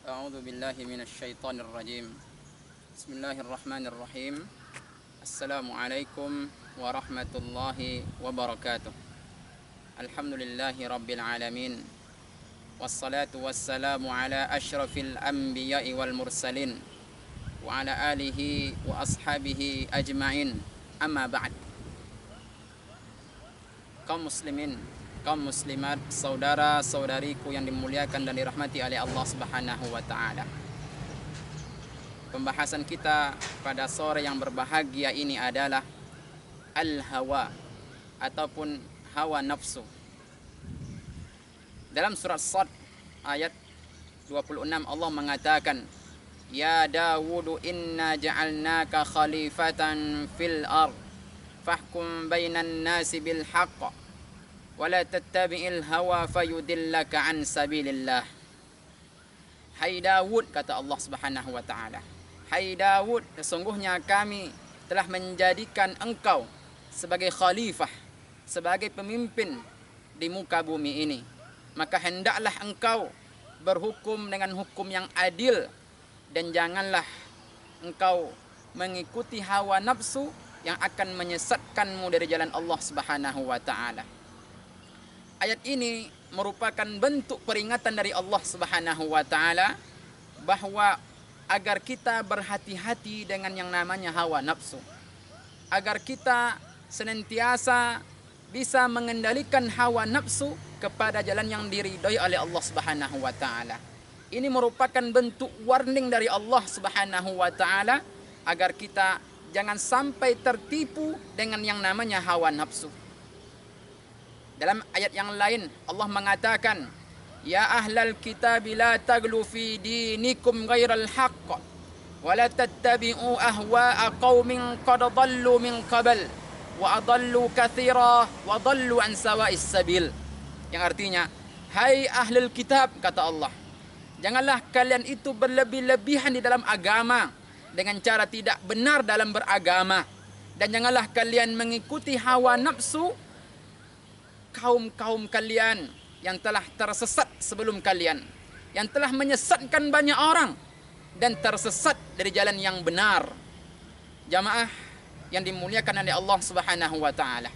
أعوذ بالله من الشيطان الرجيم. بسم الله الرحمن الرحيم. السلام عليكم ورحمة الله وبركاته. الحمد لله رب العالمين، والصلاة والسلام على أشرف الأنبياء والمرسلين وعلى آله وأصحابه أجمعين. أما بعد. Kaum muslimin, kaum muslimat, saudara-saudariku yang dimuliakan dan dirahmati oleh Allah Subhanahu wa taala. Pembahasan kita pada sore yang berbahagia ini adalah al-hawa ataupun hawa nafsu. Dalam surat Shad ayat 26 Allah mengatakan, "Ya Dawud, inna ja'alnaka khalifatan fil ard, fahkum bainan nasi bil haqq, wala tattabi'il hawa fayudillaka an sabilillah." Hai Dawud, kata Allah Subhanahu wa taala, hai Dawud, sesungguhnya kami telah menjadikan engkau sebagai khalifah, sebagai pemimpin di muka bumi ini. Maka hendaklah engkau berhukum dengan hukum yang adil, dan janganlah engkau mengikuti hawa nafsu yang akan menyesatkanmu dari jalan Allah Subhanahu wa taala. Ayat ini merupakan bentuk peringatan dari Allah Subhanahu wa taala bahwa agar kita berhati-hati dengan yang namanya hawa nafsu. Agar kita senantiasa bisa mengendalikan hawa nafsu kepada jalan yang diridhoi oleh Allah Subhanahu wa taala. Ini merupakan bentuk warning dari Allah Subhanahu wa taala agar kita jangan sampai tertipu dengan yang namanya hawa nafsu. Dalam ayat yang lain Allah mengatakan, "Ya ahlal kitab la taghlu fi dinikum ghairal haqq wa la tattabi'u ahwa'a qaumin qad dhallu min qabl wa adallu katsira wa dhallu an sawa'is sabil." Yang artinya, hai ahlul kitab, kata Allah, janganlah kalian itu berlebih-lebihan di dalam agama dengan cara tidak benar dalam beragama, dan janganlah kalian mengikuti hawa nafsu kaum-kaum kalian yang telah tersesat sebelum kalian, yang telah menyesatkan banyak orang dan tersesat dari jalan yang benar. Jamaah yang dimuliakan oleh Allah Subhanahu wa taala,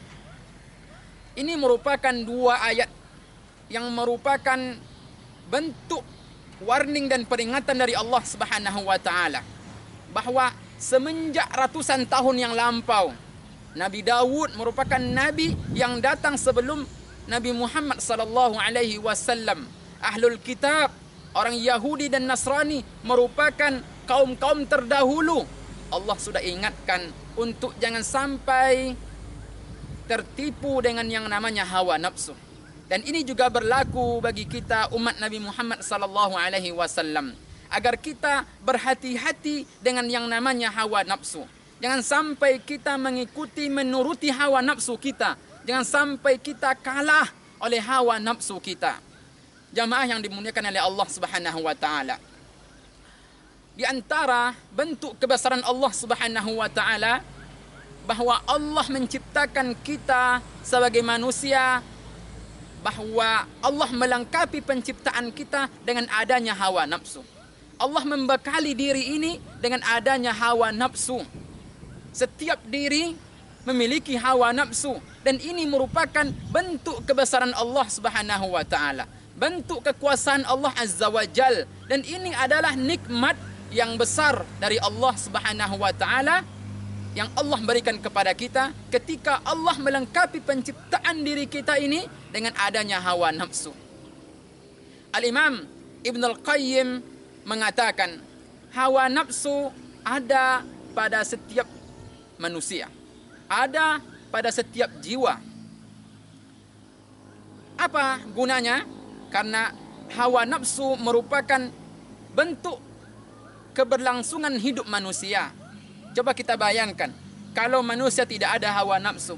ini merupakan dua ayat yang merupakan bentuk warning dan peringatan dari Allah Subhanahu wa taala bahwa semenjak ratusan tahun yang lampau, Nabi Dawud merupakan nabi yang datang sebelum Nabi Muhammad sallallahu alaihi wasallam. Ahlul kitab, orang Yahudi dan Nasrani, merupakan kaum-kaum terdahulu. Allah sudah ingatkan untuk jangan sampai tertipu dengan yang namanya hawa nafsu. Dan ini juga berlaku bagi kita umat Nabi Muhammad sallallahu alaihi wasallam, agar kita berhati-hati dengan yang namanya hawa nafsu. Jangan sampai kita mengikuti, menuruti hawa nafsu kita. Jangan sampai kita kalah oleh hawa nafsu kita. Jamaah yang dimuliakan oleh Allah Subhanahu wa taala, di antara bentuk kebesaran Allah Subhanahu wa taala bahwa Allah menciptakan kita sebagai manusia, bahwa Allah melengkapi penciptaan kita dengan adanya hawa nafsu. Allah membekali diri ini dengan adanya hawa nafsu. Setiap diri memiliki hawa nafsu, dan ini merupakan bentuk kebesaran Allah Subhanahu wa taala, bentuk kekuasaan Allah Azza wa Jal, dan ini adalah nikmat yang besar dari Allah Subhanahu wa taala yang Allah berikan kepada kita ketika Allah melengkapi penciptaan diri kita ini dengan adanya hawa nafsu. Al-Imam Ibn Al-Qayyim mengatakan, hawa nafsu ada pada setiap manusia, ada pada setiap jiwa. Apa gunanya? Karena hawa nafsu merupakan bentuk keberlangsungan hidup manusia. Coba kita bayangkan, kalau manusia tidak ada hawa nafsu,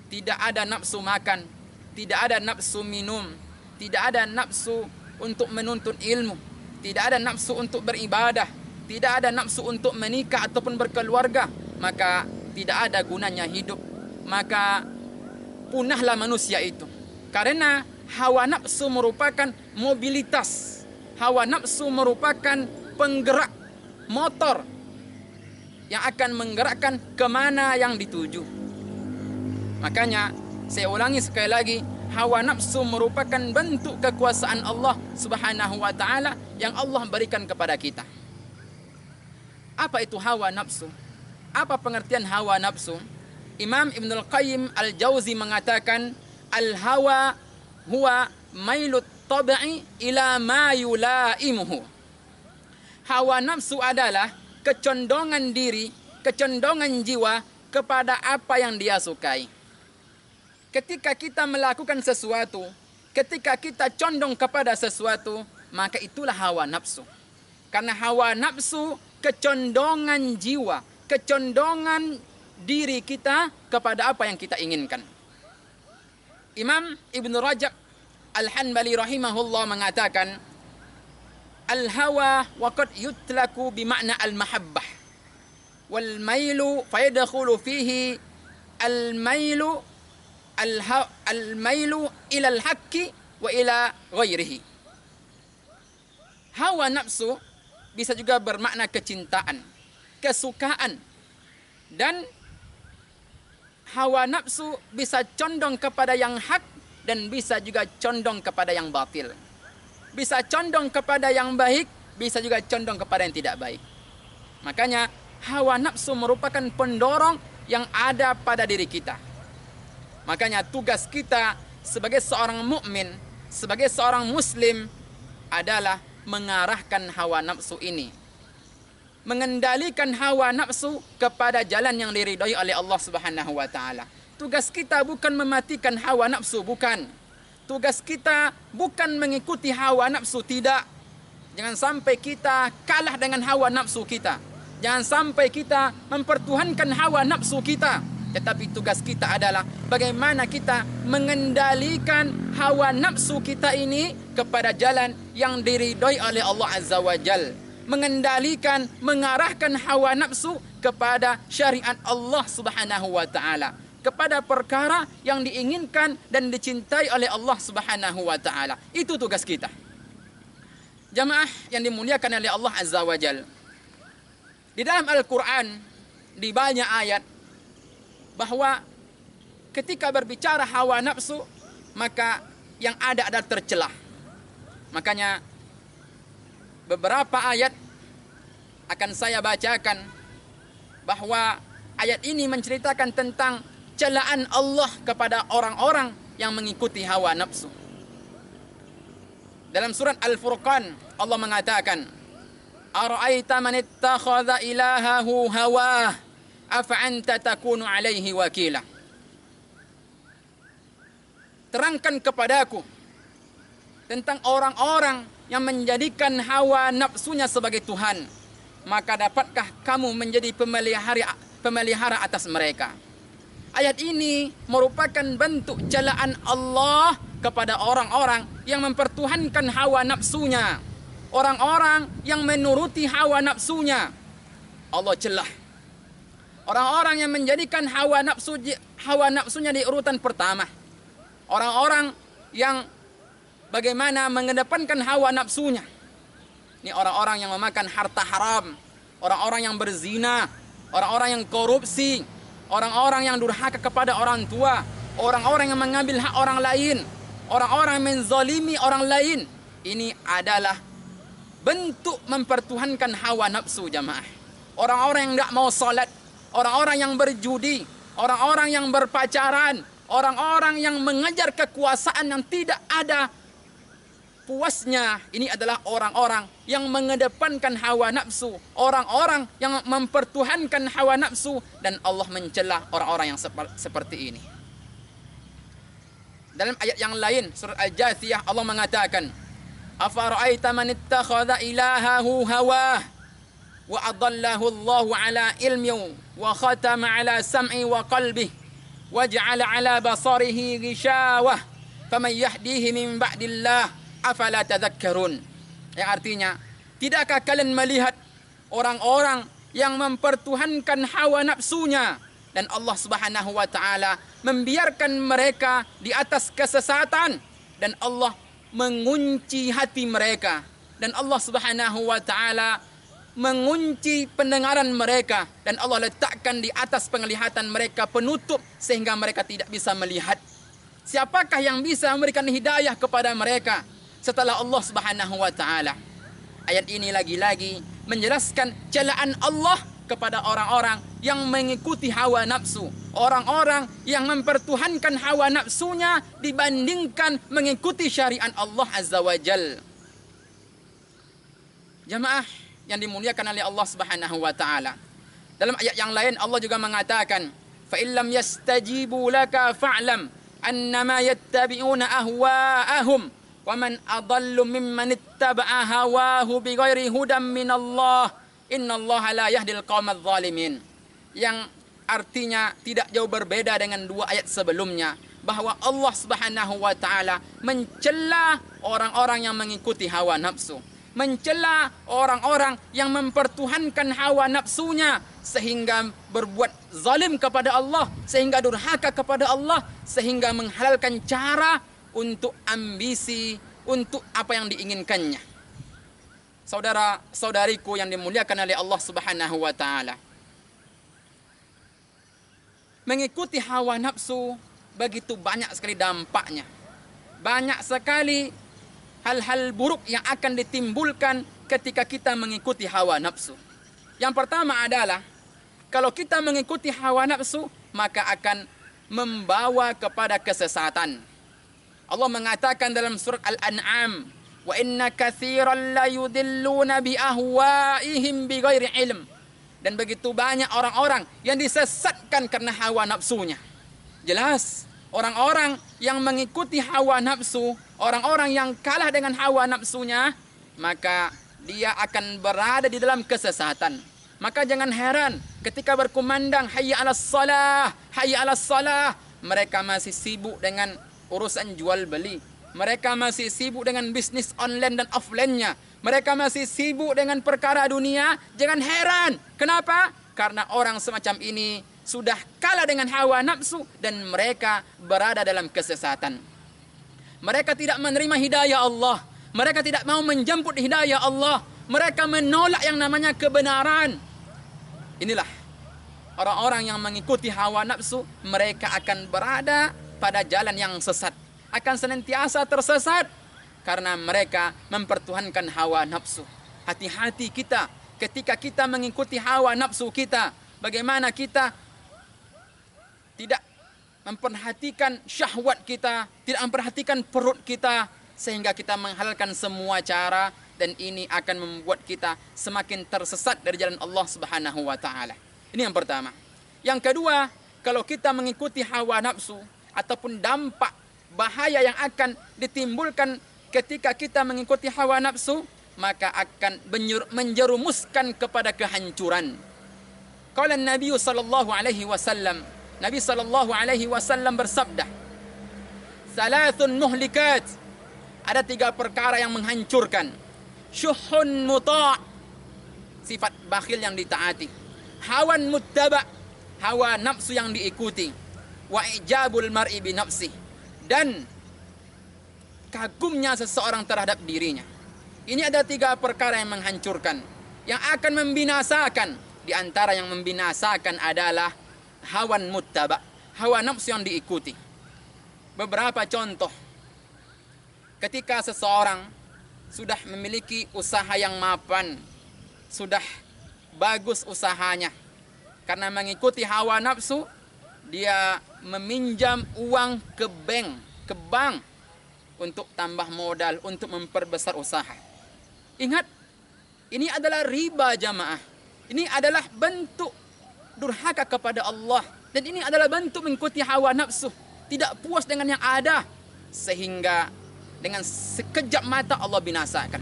tidak ada nafsu makan, tidak ada nafsu minum, tidak ada nafsu untuk menuntut ilmu, tidak ada nafsu untuk beribadah, tidak ada nafsu untuk menikah ataupun berkeluarga, maka tidak ada gunanya hidup. Maka punahlah manusia itu. Karena hawa nafsu merupakan mobilitas hawa nafsu merupakan penggerak motor yang akan menggerakkan kemana yang dituju. Makanya saya ulangi sekali lagi, hawa nafsu merupakan bentuk kekuasaan Allah Subhanahu wa taala yang Allah berikan kepada kita. Apa itu hawa nafsu? Apa pengertian hawa nafsu? Imam Ibnul Qayyim Al-Jauzi mengatakan, al-hawa huwa mailut tab'i ila ma yulaimuhu. Hawa nafsu adalah kecondongan diri, kecondongan jiwa kepada apa yang dia sukai. Ketika kita melakukan sesuatu, ketika kita condong kepada sesuatu, maka itulah hawa nafsu. Karena hawa nafsu kecondongan jiwa, kecondongan diri kita kepada apa yang kita inginkan. Imam Ibn Rajab Al-Hanbali rahimahullah mengatakan, al-hawa waqad yutlaku bimakna al-mahabbah wal mailu fayadkhulu fihi al-mailu ila al-haqqi wa ila ghairihi. Hawa nafsu bisa juga bermakna kecintaan, kesukaan, dan hawa nafsu bisa condong kepada yang hak dan bisa juga condong kepada yang batil. Bisa condong kepada yang baik, bisa juga condong kepada yang tidak baik. Makanya hawa nafsu merupakan pendorong yang ada pada diri kita. Makanya tugas kita sebagai seorang mukmin, sebagai seorang muslim adalah mengarahkan hawa nafsu ini, mengendalikan hawa nafsu kepada jalan yang diridhai oleh Allah Subhanahu wa taala. Tugas kita bukan mematikan hawa nafsu, bukan. Tugas kita bukan mengikuti hawa nafsu, tidak. Jangan sampai kita kalah dengan hawa nafsu kita. Jangan sampai kita mempertuhankan hawa nafsu kita. Tetapi tugas kita adalah bagaimana kita mengendalikan hawa nafsu kita ini kepada jalan yang diridhai oleh Allah Azza wa Jal. Mengendalikan, mengarahkan hawa nafsu kepada syariat Allah Subhanahu wa taala, kepada perkara yang diinginkan dan dicintai oleh Allah Subhanahu wa taala. Itu tugas kita. Jamaah yang dimuliakan oleh Allah Azza wa Jal. Di dalam Al-Qur'an di banyak ayat bahwa ketika berbicara hawa nafsu, maka yang ada adalah tercelah. Makanya beberapa ayat akan saya bacakan bahwa ayat ini menceritakan tentang celaan Allah kepada orang-orang yang mengikuti hawa nafsu. Dalam surat Al-Furqan Allah mengatakan, "Ara'aita man ittakhadha ilahahu hawah afa anta takunu alaihi wakila." Terangkan kepadaku tentang orang-orang yang menjadikan hawa nafsunya sebagai Tuhan, maka dapatkah kamu menjadi pemelihara atas mereka? Ayat ini merupakan bentuk celaan Allah kepada orang-orang yang mempertuhankan hawa nafsunya, orang-orang yang menuruti hawa nafsunya. Allah celah orang-orang yang menjadikan hawa nafsunya di urutan pertama. Orang-orang yang bagaimana mengedepankan hawa nafsunya. Ini orang-orang yang memakan harta haram, orang-orang yang berzina, orang-orang yang korupsi, orang-orang yang durhaka kepada orang tua, orang-orang yang mengambil hak orang lain, orang-orang yang menzalimi orang lain. Ini adalah bentuk mempertuhankan hawa nafsu, jamaah. Orang-orang yang tidak mau salat, orang-orang yang berjudi, orang-orang yang berpacaran, orang-orang yang mengejar kekuasaan yang tidak ada puasnya. Ini adalah orang-orang yang mengedepankan hawa nafsu, orang-orang yang mempertuhankan hawa nafsu, dan Allah mencela orang-orang yang seperti ini. Dalam ayat yang lain, surat Al-Jathiyah, Allah mengatakan, "Afara'aita man ittakhadha ilahahu hawah wa adallahu Allahu ala ilmi wa khatama ala sam'i wa qalbihi wa ja'ala ala basarihi ghishawah faman yahdihi min ba'dillah afala tadhakkarun." Yang artinya, tidakkah kalian melihat orang-orang yang mempertuhankan hawa nafsunya dan Allah Subhanahu wa taala membiarkan mereka di atas kesesatan, dan Allah mengunci hati mereka dan Allah Subhanahu wa taala mengunci pendengaran mereka dan Allah letakkan di atas penglihatan mereka penutup sehingga mereka tidak bisa melihat. Siapakah yang bisa memberikan hidayah kepada mereka setelah Allah Subhanahu wa taala? Ayat ini lagi-lagi menjelaskan celaan Allah kepada orang-orang yang mengikuti hawa nafsu, orang-orang yang mempertuhankan hawa nafsunya dibandingkan mengikuti syariat Allah Azza wa Jal. Jamaah yang dimuliakan oleh Allah Subhanahu wa taala. Dalam ayat yang lain Allah juga mengatakan, "Fa illam yastajibu laka fa'lam annama yattabi'una ahwa'ahum wa man adallu mimman ittaba'a hawahu bighairi hudan minallah innallaha la yahdil qaumadz zalimin." Yang artinya tidak jauh berbeda dengan dua ayat sebelumnya, bahwa Allah Subhanahu wa taala mencela orang-orang yang mengikuti hawa nafsu, mencela orang-orang yang mempertuhankan hawa nafsunya sehingga berbuat zalim kepada Allah, sehingga durhaka kepada Allah, sehingga menghalalkan cara untuk ambisi, untuk apa yang diinginkannya. Saudara-saudariku yang dimuliakan oleh Allah Subhanahu wa taala, mengikuti hawa nafsu begitu banyak sekali dampaknya. Banyak sekali hal-hal buruk yang akan ditimbulkan ketika kita mengikuti hawa nafsu. Yang pertama adalah, kalau kita mengikuti hawa nafsu, maka akan membawa kepada kesesatan. Allah mengatakan dalam surat Al-An'am, "Wa inna katsiran la yudilluna bi ahwa'ihim bighairi ilm." Dan begitu banyak orang-orang yang disesatkan karena hawa nafsunya. Jelas, orang-orang yang mengikuti hawa nafsu, orang-orang yang kalah dengan hawa nafsunya, maka dia akan berada di dalam kesesatan. Maka jangan heran ketika berkumandang hayya 'alas shalah, hayya 'alas shalah, mereka masih sibuk dengan urusan jual beli. Mereka masih sibuk dengan bisnis online dan offline-nya. Mereka masih sibuk dengan perkara dunia. Jangan heran. Kenapa? Karena orang semacam ini sudah kalah dengan hawa nafsu dan mereka berada dalam kesesatan. Mereka tidak menerima hidayah Allah. Mereka tidak mau menjemput hidayah Allah. Mereka menolak yang namanya kebenaran. Inilah orang-orang yang mengikuti hawa nafsu. Mereka akan berada pada jalan yang sesat, akan senantiasa tersesat karena mereka mempertuhankan hawa nafsu. Hati-hati kita ketika kita mengikuti hawa nafsu kita. Bagaimana kita tidak memperhatikan syahwat kita, tidak memperhatikan perut kita, sehingga kita menghalalkan semua cara, dan ini akan membuat kita semakin tersesat dari jalan Allah Subhanahu wa taala. Ini yang pertama. Yang kedua, kalau kita mengikuti hawa nafsu ataupun dampak bahaya yang akan ditimbulkan ketika kita mengikuti hawa nafsu, maka akan menjerumuskan kepada kehancuran. Qala Nabi sallallahu alaihi wasallam, Nabi sallallahu alaihi wasallam bersabda, "Salasun muhlikat." Ada 3 perkara yang menghancurkan. Syuhun muta', sifat bakhil yang ditaati. Hawan muttaba', hawa nafsu yang diikuti. Wa ijabul mar'i bi nafsi, dan kagumnya seseorang terhadap dirinya. Ini ada 3 perkara yang menghancurkan, yang akan membinasakan. Di antara yang membinasakan adalah hawan muttaba', hawa nafsu yang diikuti. Beberapa contoh. Ketika seseorang sudah memiliki usaha yang mapan, sudah bagus usahanya, karena mengikuti hawa nafsu, dia meminjam uang ke bank untuk tambah modal, untuk memperbesar usaha. Ingat, ini adalah riba jamaah. Ini adalah bentuk durhaka kepada Allah. Dan ini adalah bentuk mengikuti hawa nafsu. Tidak puas dengan yang ada. Sehingga dengan sekejap mata Allah binasakan.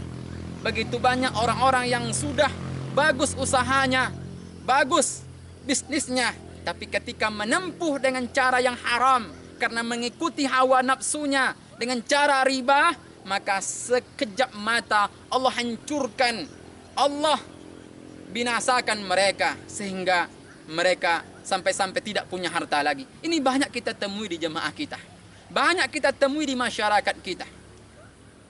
Begitu banyak orang-orang yang sudah bagus usahanya, bagus bisnisnya, tapi ketika menempuh dengan cara yang haram, karena mengikuti hawa nafsunya dengan cara riba, maka sekejap mata Allah hancurkan, Allah binasakan mereka, sehingga mereka sampai-sampai tidak punya harta lagi. Ini banyak kita temui di jemaah kita, banyak kita temui di masyarakat kita.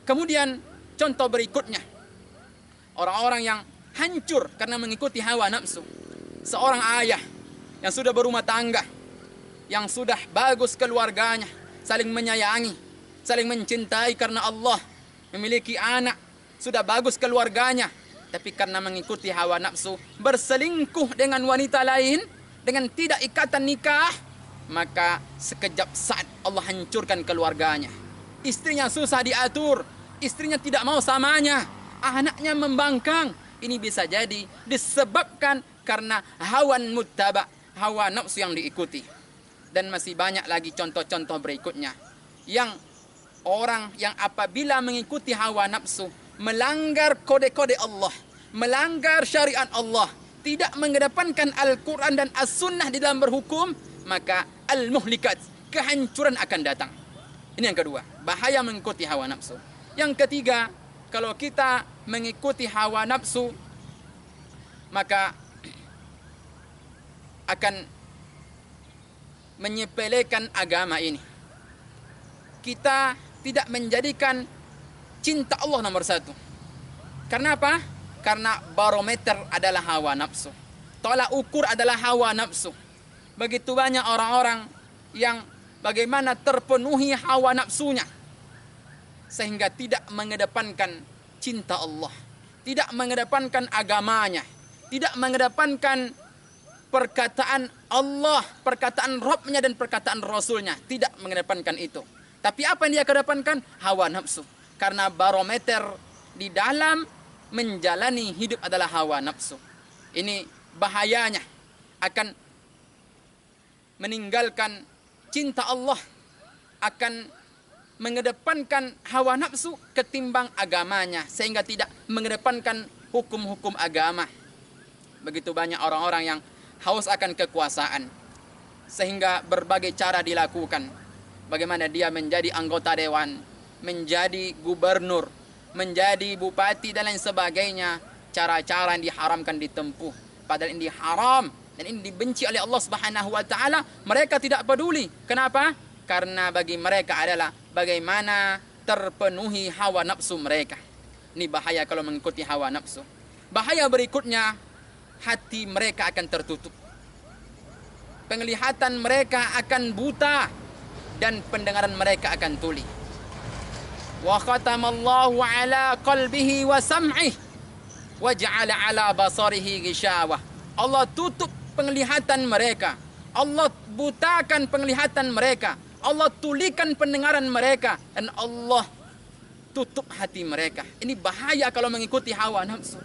Kemudian contoh berikutnya, Orang-orang yang hancur karena mengikuti hawa nafsu. Seorang ayah yang sudah berumah tangga, yang sudah bagus keluarganya, saling menyayangi, saling mencintai karena Allah, memiliki anak, sudah bagus keluarganya, tapi karena mengikuti hawa nafsu, berselingkuh dengan wanita lain, dengan tidak ikatan nikah, maka sekejap saat Allah hancurkan keluarganya. Istrinya susah diatur, istrinya tidak mau samanya, anaknya membangkang. Ini bisa jadi disebabkan karena hawan muttaba, hawa nafsu yang diikuti. Dan masih banyak lagi contoh-contoh berikutnya. Yang orang yang apabila mengikuti hawa nafsu, melanggar kode-kode Allah, melanggar syariat Allah, tidak mengedepankan Al-Quran dan As-Sunnah di dalam berhukum, maka al-muhlikat, kehancuran akan datang. Ini yang kedua, bahaya mengikuti hawa nafsu. Yang ketiga, kalau kita mengikuti hawa nafsu, maka akan menyepelekan agama ini. Kita tidak menjadikan cinta Allah nomor satu. Karena apa? Karena barometer adalah hawa nafsu. Tolak ukur adalah hawa nafsu. Begitu banyak orang-orang yang bagaimana terpenuhi hawa nafsunya, sehingga tidak mengedepankan cinta Allah, tidak mengedepankan agamanya, tidak mengedepankan perkataan Allah, perkataan Rabb-Nya dan perkataan Rasul-Nya, tidak mengedepankan itu. Tapi apa yang dia kedepankan? Hawa nafsu. Karena barometer di dalam menjalani hidup adalah hawa nafsu. Ini bahayanya, akan meninggalkan cinta Allah, akan mengedepankan hawa nafsu ketimbang agamanya, sehingga tidak mengedepankan hukum-hukum agama. Begitu banyak orang-orang yang haus akan kekuasaan, sehingga berbagai cara dilakukan. Bagaimana dia menjadi anggota dewan, menjadi gubernur, menjadi bupati dan lain sebagainya. Cara-cara yang diharamkan ditempuh, padahal ini haram dan ini dibenci oleh Allah Subhanahu wa taala. Mereka tidak peduli. Kenapa? Karena bagi mereka adalah bagaimana terpenuhi hawa nafsu mereka. Ini bahaya kalau mengikuti hawa nafsu. Bahaya berikutnya, hati mereka akan tertutup, penglihatan mereka akan buta, dan pendengaran mereka akan tuli. Wa khatamallahu ala qalbihi wa sam'ihi wa ja'ala ala basarihi ghishawah. Allah tutup penglihatan mereka, Allah butakan penglihatan mereka, Allah tulikan pendengaran mereka, dan Allah tutup hati mereka. Ini bahaya kalau mengikuti hawa nafsu.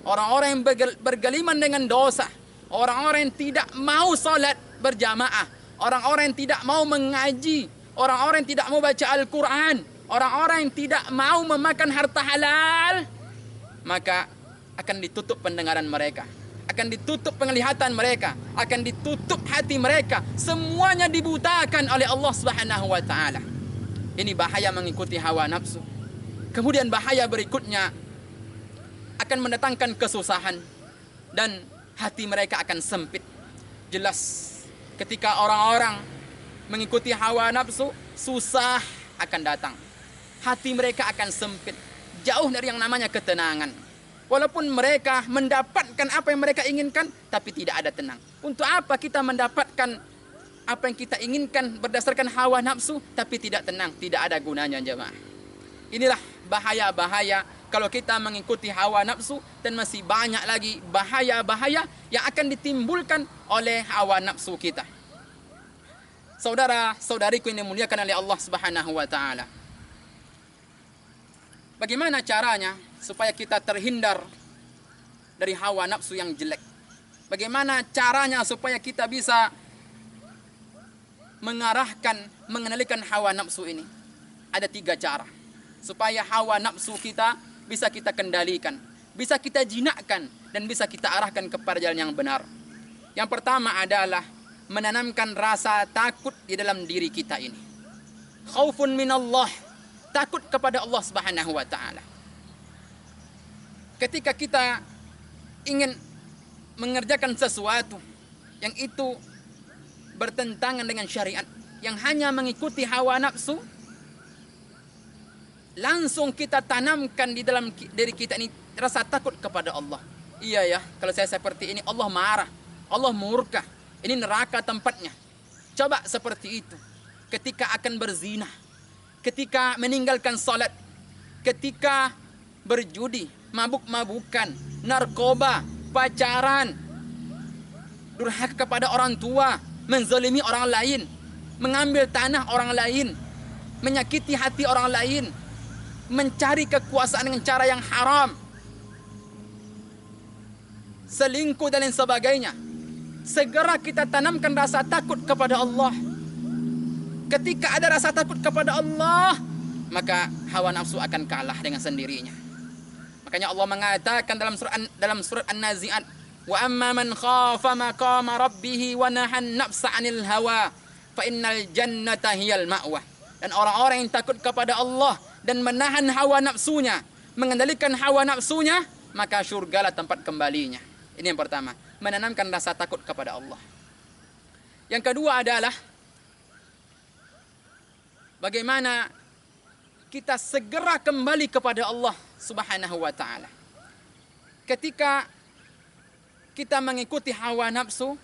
Orang-orang yang bergeliman dengan dosa, orang-orang yang tidak mau salat berjamaah, orang-orang yang tidak mau mengaji, orang-orang yang tidak mau baca Al-Quran, orang-orang yang tidak mau memakan harta halal, maka akan ditutup pendengaran mereka, akan ditutup penglihatan mereka, akan ditutup hati mereka. Semuanya dibutakan oleh Allah Subhanahu wa taala. Ini bahaya mengikuti hawa nafsu. Kemudian bahaya berikutnya, akan mendatangkan kesusahan dan hati mereka akan sempit. Jelas ketika orang-orang mengikuti hawa nafsu, susah akan datang. Hati mereka akan sempit, jauh dari yang namanya ketenangan. Walaupun mereka mendapatkan apa yang mereka inginkan, tapi tidak ada tenang. Untuk apa kita mendapatkan apa yang kita inginkan berdasarkan hawa nafsu, tapi tidak tenang? Tidak ada gunanya, jemaah. Inilah bahaya-bahaya kalau kita mengikuti hawa nafsu, dan masih banyak lagi bahaya-bahaya yang akan ditimbulkan oleh hawa nafsu kita. Saudara-saudariku yang dimuliakan oleh Allah Subhanahu wa taala. Bagaimana caranya supaya kita terhindar dari hawa nafsu yang jelek? Bagaimana caranya supaya kita bisa mengendalikan hawa nafsu ini? Ada 3 cara supaya hawa nafsu kita bisa kita kendalikan, bisa kita jinakkan, dan bisa kita arahkan kepada jalan yang benar. Yang pertama adalah menanamkan rasa takut di dalam diri kita ini. Khaufun minallah, takut kepada Allah Subhanahu wa taala. Ketika kita ingin mengerjakan sesuatu yang itu bertentangan dengan syariat, yang hanya mengikuti hawa nafsu, langsung kita tanamkan di dalam diri kita ini rasa takut kepada Allah. Iya ya, kalau saya seperti ini Allah marah, Allah murka. Ini neraka tempatnya. Coba seperti itu. Ketika akan berzina, ketika meninggalkan salat, ketika berjudi, mabuk-mabukan, narkoba, pacaran, durhaka kepada orang tua, menzalimi orang lain, mengambil tanah orang lain, menyakiti hati orang lain, mencari kekuasaan dengan cara yang haram, selingkuh dan lain sebagainya. Segera kita tanamkan rasa takut kepada Allah. Ketika ada rasa takut kepada Allah, maka hawa nafsu akan kalah dengan sendirinya. Makanya Allah mengatakan dalam surat An-Nazi'at, wa amma man khafa maqama rabbih wa nahan nafsa 'anil hawa fa innal jannata hiyal ma'wa. Dan orang-orang yang takut kepada Allah dan menahan hawa nafsunya, mengendalikan hawa nafsunya, maka surgalah tempat kembalinya. Ini yang pertama, menanamkan rasa takut kepada Allah. Yang kedua adalah bagaimana kita segera kembali kepada Allah Subhanahu wa taala. Ketika kita mengikuti hawa nafsu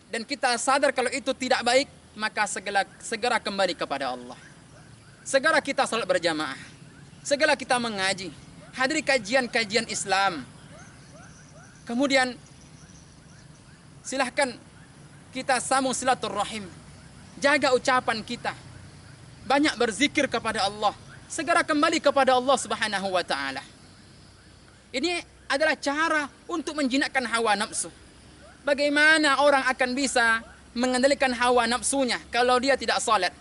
dan kita sadar kalau itu tidak baik, maka segera kembali kepada Allah. Segera kita salat berjamaah. Segera kita mengaji, hadiri kajian-kajian Islam. Kemudian silahkan kita sambung silaturahim. Jaga ucapan kita. Banyak berzikir kepada Allah. Segera kembali kepada Allah Subhanahu wa taala. Ini adalah cara untuk menjinakkan hawa nafsu. Bagaimana orang akan bisa mengendalikan hawa nafsunya kalau dia tidak salat?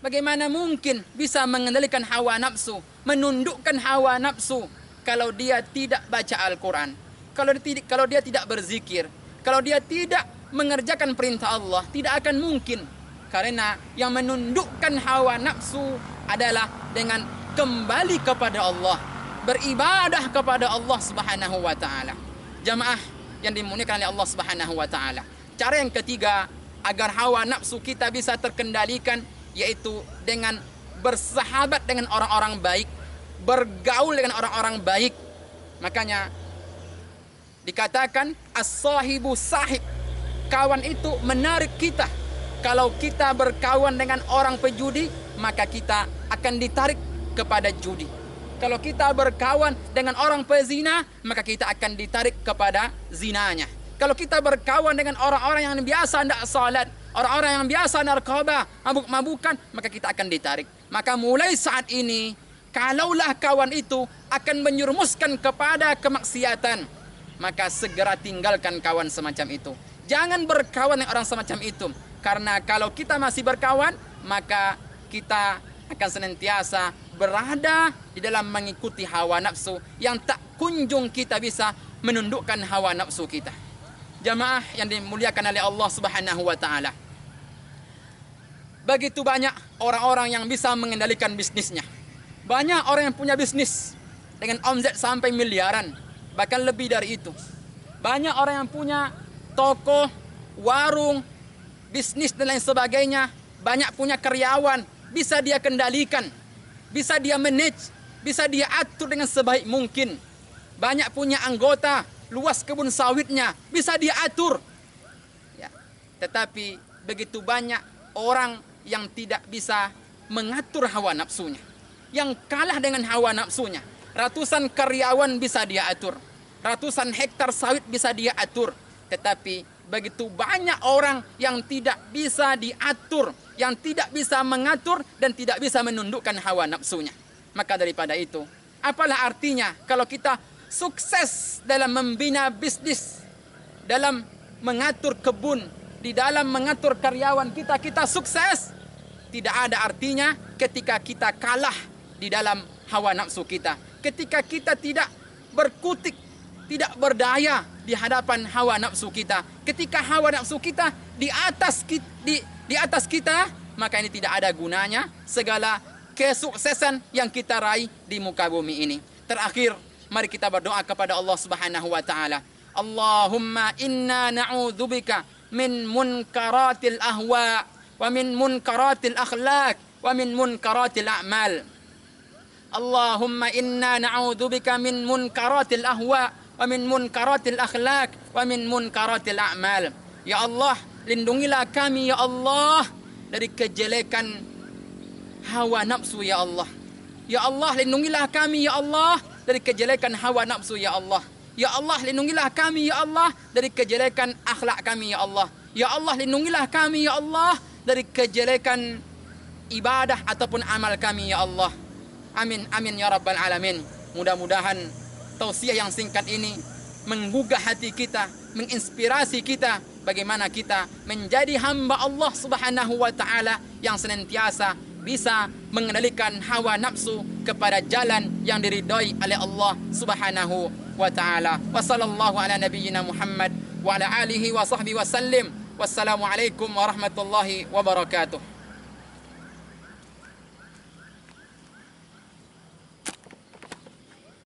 Bagaimana mungkin bisa mengendalikan hawa nafsu, menundukkan hawa nafsu kalau dia tidak baca Al-Quran, kalau dia tidak berzikir, kalau dia tidak mengerjakan perintah Allah? Tidak akan mungkin. Karena yang menundukkan hawa nafsu adalah dengan kembali kepada Allah, beribadah kepada Allah Subhanahu wa taala. Jamaah yang dimuliakan oleh Allah Subhanahu wa taala. Cara yang ketiga agar hawa nafsu kita bisa terkendalikan yaitu dengan bersahabat dengan orang-orang baik, bergaul dengan orang-orang baik. Makanya dikatakan as-sahibu sahib. Kawan itu menarik kita. Kalau kita berkawan dengan orang pejudi, maka kita akan ditarik kepada judi. Kalau kita berkawan dengan orang pezina, maka kita akan ditarik kepada zinanya. Kalau kita berkawan dengan orang-orang yang biasa tidak salat, orang-orang yang biasa narkoba, mabuk-mabukan, maka kita akan ditarik. Maka mulai saat ini, kalaulah kawan itu akan menyerumuskan kepada kemaksiatan, maka segera tinggalkan kawan semacam itu. Jangan berkawan dengan orang semacam itu. Karena kalau kita masih berkawan, maka kita akan senantiasa berada di dalam mengikuti hawa nafsu yang tak kunjung kita bisa menundukkan hawa nafsu kita. Jamaah yang dimuliakan oleh Allah Subhanahu wa taala. Begitu banyak orang-orang yang bisa mengendalikan bisnisnya. Banyak orang yang punya bisnis dengan omset sampai miliaran, bahkan lebih dari itu. Banyak orang yang punya toko, warung, bisnis dan lain sebagainya, banyak punya karyawan, bisa dia kendalikan, bisa dia manage, bisa dia atur dengan sebaik mungkin. Banyak punya anggota, luas kebun sawitnya, bisa dia atur. Ya. Tetapi begitu banyak orang yang tidak bisa mengatur hawa nafsunya, yang kalah dengan hawa nafsunya. Ratusan karyawan bisa dia atur, ratusan hektar sawit bisa dia atur, tetapi begitu banyak orang yang tidak bisa diatur, yang tidak bisa mengatur dan tidak bisa menundukkan hawa nafsunya. Maka daripada itu, apalah artinya kalau kita sukses dalam membina bisnis, dalam mengatur kebun, di dalam mengatur karyawan kita, kita sukses. Tidak ada artinya ketika kita kalah di dalam hawa nafsu kita. Ketika kita tidak berkutik, tidak berdaya di hadapan hawa nafsu kita. Ketika hawa nafsu kita di atas kita, maka ini tidak ada gunanya segala kesuksesan yang kita raih di muka bumi ini. Terakhir, mari kita berdoa kepada Allah Subhanahu wa taala. Allahumma inna na'udzubika min munkaratil ahwa wa min munkaratil akhlaq wa min munkaratil a'mal. Allahumma inna na'udzubika min munkaratil ahwa wa min munkaratil akhlaq wa min munkaratil a'mal. Ya Allah, lindungilah kami ya Allah dari kejelekan hawa nafsu ya Allah. Ya Allah, lindungilah kami ya Allah dari kejelekan hawa nafsu ya Allah. Ya Allah, lindungilah kami ya Allah dari kejelekan akhlak kami ya Allah. Ya Allah, lindungilah kami ya Allah dari kejelekan ibadah ataupun amal kami ya Allah. Amin amin ya rabbal alamin. Mudah-mudahan tausiah yang singkat ini menggugah hati kita, menginspirasi kita bagaimana kita menjadi hamba Allah Subhanahu wa taala yang senantiasa bisa mengendalikan hawa nafsu kepada jalan yang diridhai oleh Allah Subhanahu wa taala. Wa sallallahu ala nabiyyina Muhammad wa ala alihi wa sahbihi wa sallim. Wassalamualaikum warahmatullahi wabarakatuh.